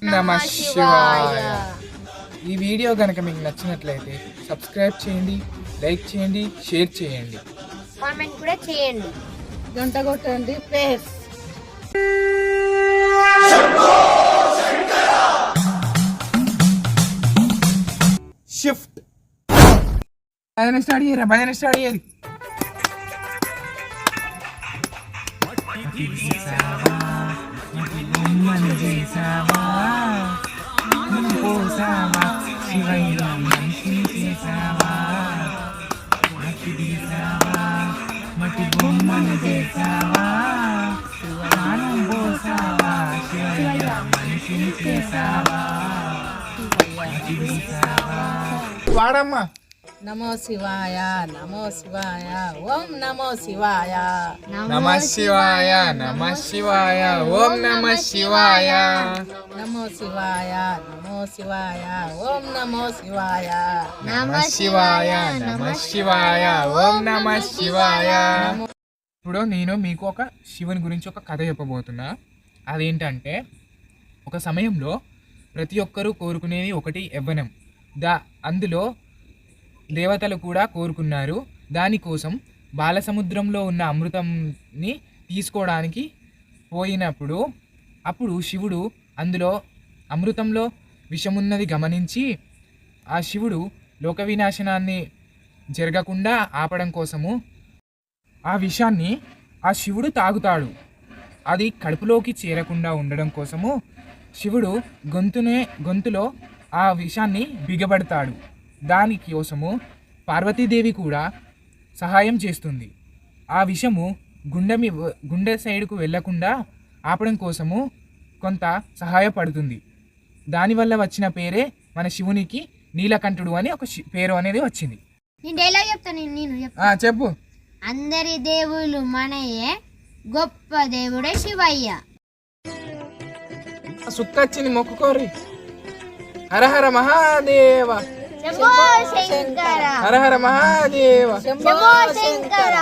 నమః శివాయ. ఈ వీడియో కనుక మీకు నచ్చినట్లయితే సబ్స్క్రైబ్ చేయండి, లైక్ చేయండి, షేర్ చేయండి, కామెంట్ కూడా చేయండి, గంట కొట్టండి ప్లీజ్. షిఫ్ట్ భజన స్టార్ట్ చేయరా, భజన స్టార్ట్ చేయాలి. మట్టి బొమ్మను చేసావా, ప్రాణం పోసావా, శివయ్య మనిషిని చేసావా, వాడమ్మా. నమో శివాయ, నమో శివాయ, ఓం నమో శివాయ. నమః శివాయ, నమః శివాయ, ఓం నమః శివాయ. నమో శివాయ, నమో శివాయ, ఓం నమో శివాయ. నమః శివాయ, నమః శివాయ, ఓం నమః శివాయ. ఇప్పుడు నేను మీకు ఒక శివుని గురించి ఒక కథ చెప్పబోతున్నా. అదేంటంటే, ఒక సమయంలో ప్రతి ఒక్కరూ కోరుకునేది ఒకటి యవ్వనం. అందులో దేవతలు కూడా కోరుకున్నారు. దానికోసం బాలసముద్రంలో ఉన్న అమృతంని తీసుకోవడానికి పోయినప్పుడు అప్పుడు శివుడు అందులో అమృతంలో విషమున్నది గమనించి ఆ శివుడు లోక వినాశనాన్ని జరగకుండా ఆపడం కోసము ఆ విషాన్ని ఆ శివుడు తాగుతాడు. అది కడుపులోకి చేరకుండా ఉండడం కోసము శివుడు గొంతులో ఆ విషాన్ని బిగబడతాడు. దానికోసము పార్వతీదేవి కూడా సహాయం చేస్తుంది. ఆ విషము గుండె సైడ్కు వెళ్లకుండా ఆపడం కోసము కొంత సహాయపడుతుంది. దానివల్ల వచ్చిన పేరే మన శివునికి నీలకంఠుడు అని ఒక పేరు అనేది వచ్చింది. నేను డైలాగ్ చెప్తాను, చెప్పు. అందరి దేవుళ్ళు మనయే, గొప్ప దేవుడే శివయ్య. సుక్కచ్చింది, మొక్కుకోరి. హర హర మహాదేవ, శంభో శంకర, హర హర మహాదేవ, శంభో శంకర.